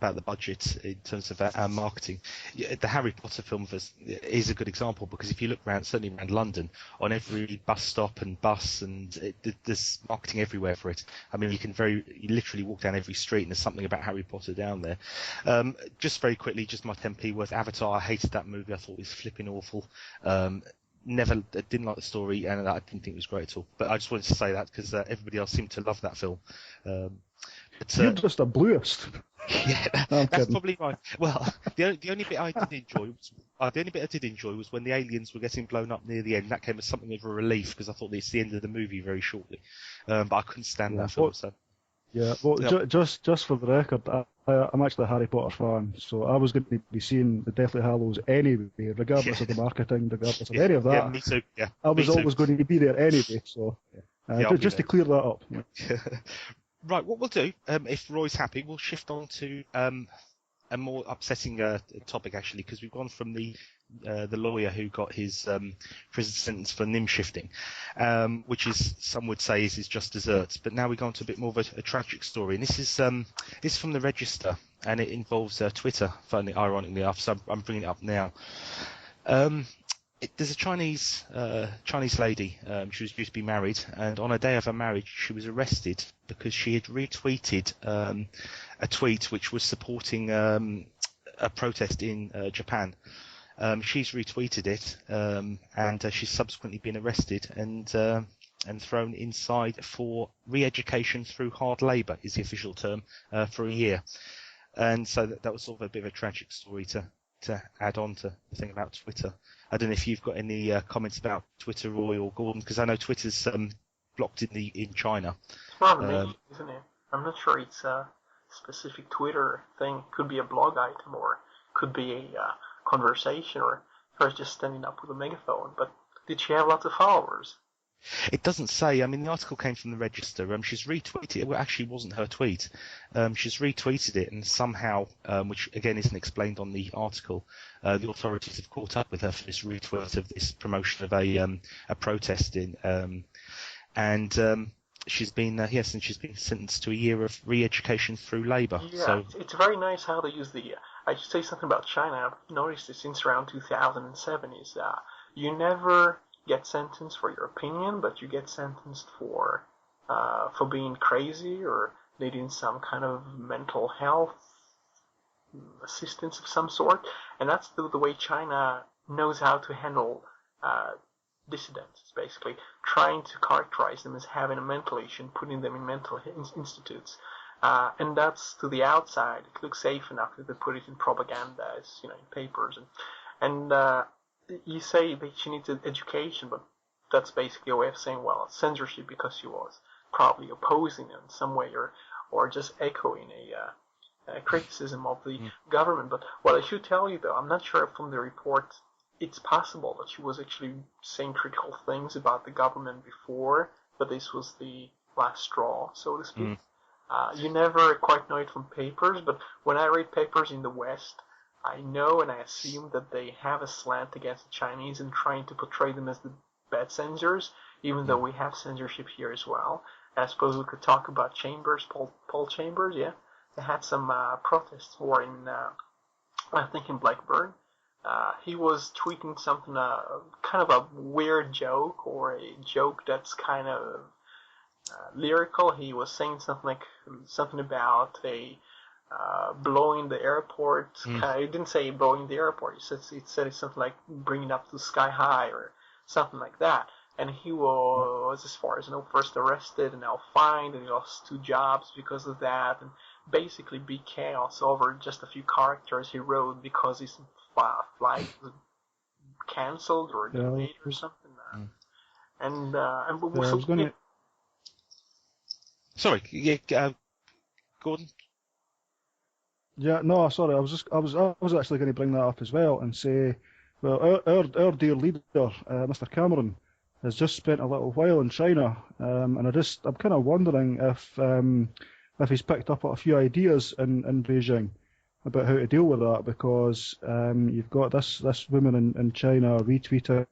about the budget in terms of our marketing. The Harry Potter film is a good example, because if you look around, certainly around London, on every bus stop and bus, and there's marketing everywhere for it. I mean, you literally walk down every street and there's something about Harry Potter down there. Just very quickly, just my 10p worth. Avatar, I hated that movie. I thought it was flipping awful. Didn't like the story, and I didn't think it was great at all. But I just wanted to say that because everybody else seemed to love that film. You're just a bluest. Yeah, that's probably right. Well, the only bit I did enjoy was when the aliens were getting blown up near the end. That came as something of a relief, because I thought it's the end of the movie very shortly. But I couldn't stand that film. So. Yeah, well, just for the record, I'm actually a Harry Potter fan, so I was going to be seeing the Deathly Hallows anyway, regardless of the marketing, regardless of any of that. Yeah, me too. Yeah, I was always going to be there anyway, so just to clear that up. Right, what we'll do, if Roy's happy, we'll shift on to a more upsetting topic, actually, because we've gone from the lawyer who got his prison sentence for nim shifting, which is, some would say, is just desserts. But now we've gone to a bit more of a tragic story, and this is from the Register, and it involves Twitter. Ironically enough, so I'm bringing it up now. There's a Chinese lady. She was due to be married, and on her day of her marriage, she was arrested because she had retweeted a tweet which was supporting a protest in Japan. She's retweeted it, and she's subsequently been arrested and thrown inside for re-education through hard labour, is the official term, for a year. And so that was sort of a bit of a tragic story to add on to the thing about Twitter. I don't know if you've got any comments about Twitter, Roy or Gordon, because I know Twitter's blocked in China. It's not me, isn't it? I'm not sure it's a specific Twitter thing. Could be a blog item, or could be a conversation, or her just standing up with a megaphone. But did she have lots of followers? It doesn't say. I mean, the article came from the Register. She's retweeted it. Well, actually, it wasn't her tweet. She's retweeted it, and somehow, which again isn't explained on the article, the authorities have caught up with her for this retweet of this promotion of a protest and she's been she's been sentenced to a year of re-education through labour. Yeah, so it's very nice how they use the. I should say something about China. I've noticed it since around 2007. Is you never get sentenced for your opinion, but you get sentenced for being crazy or needing some kind of mental health assistance of some sort. And that's the way China knows how to handle dissidents. It's basically trying to characterize them as having a mental issue and putting them in mental institutes. And that's, to the outside, it looks safe enough that they put it in propaganda, in papers. And you say that she needs education, but that's basically a way of saying, well, it's censorship because she was probably opposing it in some way or just echoing a criticism of the government. But what I should tell you, though, I'm not sure from the report it's possible that she was actually saying critical things about the government before, but this was the last straw, so to speak. You never quite know it from papers, but when I read papers in the West, I know and I assume that they have a slant against the Chinese and trying to portray them as the bad censors, even though we have censorship here as well. I suppose we could talk about Chambers, Paul Chambers, yeah. They had some protests war in, I think in Blackburn. He was tweeting something, kind of a weird joke, or a joke that's kind of lyrical. He was saying something about blowing the airport. He didn't say blowing the airport. He said it's something like bringing up to the sky high or something like that. And he was, as far as I know, first arrested and now fined, and he lost 2 jobs because of that. And basically big chaos over just a few characters he wrote because his flight was cancelled or delayed or something. And I was going to. Sorry, Gordon. Yeah, no, sorry. I was actually going to bring that up as well and say, well, our dear leader, Mr. Cameron, has just spent a little while in China, and I'm kind of wondering if he's picked up a few ideas in Beijing about how to deal with that, because you've got this woman in China retweeting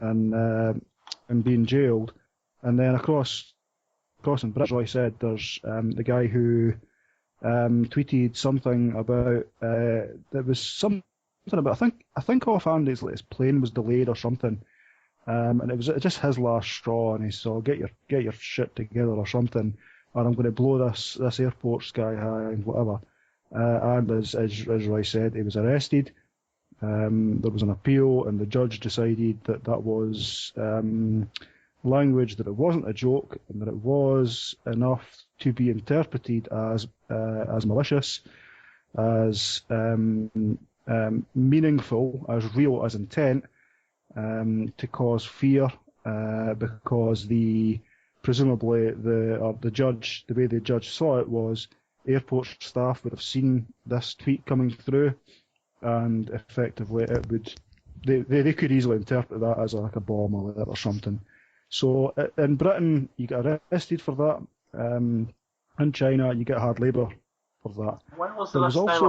and being jailed, and then across in Britain, Roy said there's the guy who tweeted something about there was something about I think offhand it's like his plane was delayed or something, and it was just his last straw, and he said, get your shit together or something, or I'm going to blow this airport sky high and whatever. And as Roy said, he was arrested. There was an appeal, and the judge decided that was language, that it wasn't a joke, and that it was enough to be interpreted as malicious, as meaningful, as real as intent, to cause fear, because presumably the judge, the way the judge saw it was airport staff would have seen this tweet coming through, and effectively it would they could easily interpret that as like a bomb alert or something. So in Britain you get arrested for that. In China you get hard labour for that. When was the last time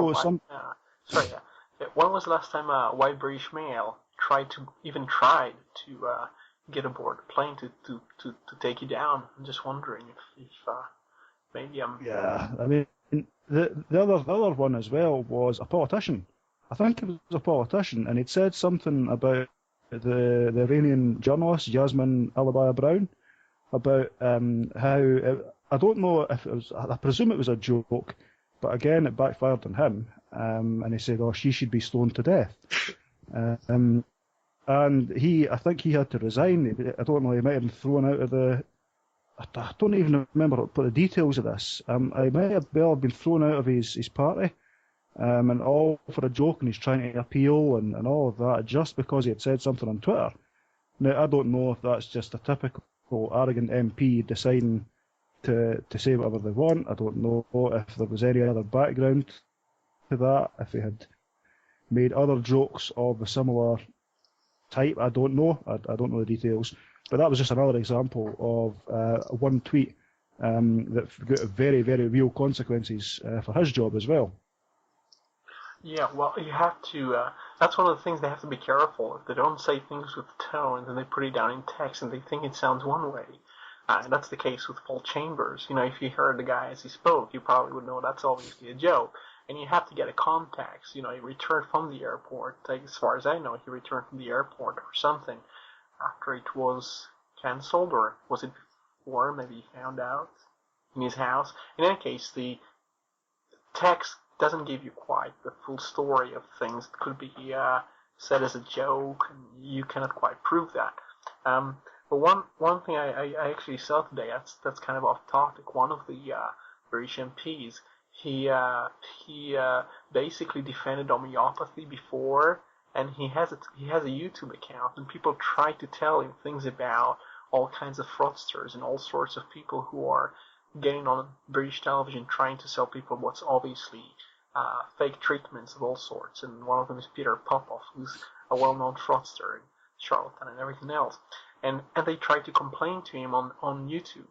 when was the last time a white British male tried to get aboard a plane to take you down? I'm just wondering if maybe I'm... Yeah, I mean, the other one as well was a politician. I think it was a politician, and he'd said something about the Iranian journalist Yasmin Alibaya Brown, about how, I don't know if it was, I presume it was a joke, but again it backfired on him, and he said, she should be stoned to death. And I think he had to resign. I don't know, he might have been thrown out of I don't even remember the details of this. He might have been thrown out of his party, and all for a joke, and he's trying to appeal and all of that, just because he had said something on Twitter. Now, I don't know if that's just a typical arrogant MP deciding to say whatever they want. I don't know if there was any other background to that, if he had made other jokes of a similar type. I don't know. I don't know the details. But that was just another example of one tweet that got very, very real consequences for his job as well. Yeah, well, you have to... that's one of the things they have to be careful. If they don't say things with tone, then they put it down in text and they think it sounds one way. And that's the case with Paul Chambers. If you heard the guy as he spoke, you probably would know that's obviously a joke. And you have to get a context. He returned from the airport. As far as I know, he returned from the airport or something after it was cancelled, or was it before? Maybe he found out in his house. In any case, the text doesn't give you quite the full story of things. It could be said as a joke, and you cannot quite prove that. But one thing I actually saw today, that's kind of off topic. One of the British MPs, he basically defended homeopathy before, and he has a YouTube account, and people try to tell him things about all kinds of fraudsters and all sorts of people who are getting on British television trying to sell people what's obviously fake treatments of all sorts. And one of them is Peter Popoff, who's a well-known fraudster and charlatan and everything else. And they try to complain to him on YouTube.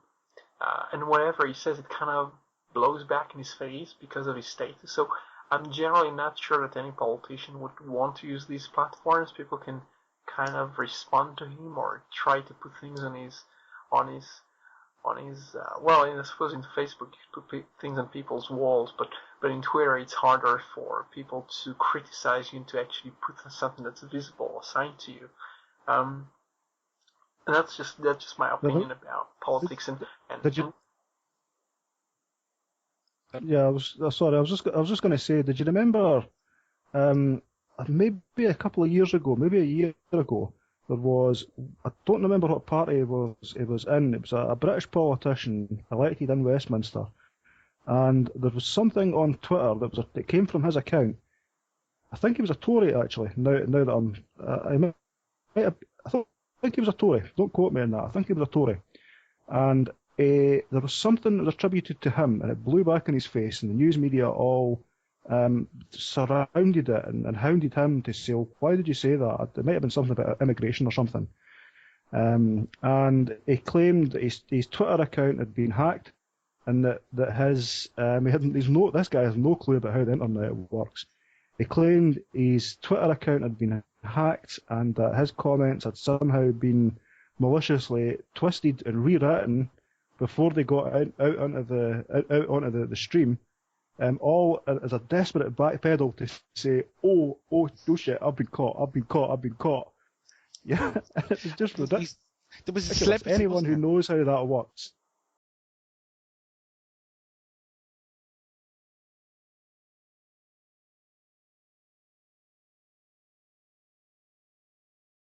And whatever he says, it kind of blows back in his face because of his status. So I'm generally not sure that any politician would want to use these platforms. People can kind of respond to him or try to put things on his well, I suppose in Facebook you put things on people's walls, but in Twitter it's harder for people to criticize you and to actually put something that's visible assigned to you. And that's just my opinion about politics Yeah, I was just going to say, did you remember maybe a couple of years ago, maybe a year ago, there was, I don't remember what party it was in. It was a British politician elected in Westminster, and there was something on Twitter that came from his account. I think he was a Tory, actually. Now that I think he was a Tory. Don't quote me on that. I think he was a Tory, and there was something that was attributed to him, and it blew back in his face, and the news media all surrounded it and hounded him to say, well, why did you say that? It might have been something about immigration or something. And he claimed that his Twitter account had been hacked, and that this guy has no clue about how the internet works. He claimed his Twitter account had been hacked, and that his comments had somehow been maliciously twisted and rewritten before they got out onto the stream, all as a desperate backpedal to say, oh shit, I've been caught. Yeah, it's just ridiculous. There was a Anyone celebrity, who knows how that works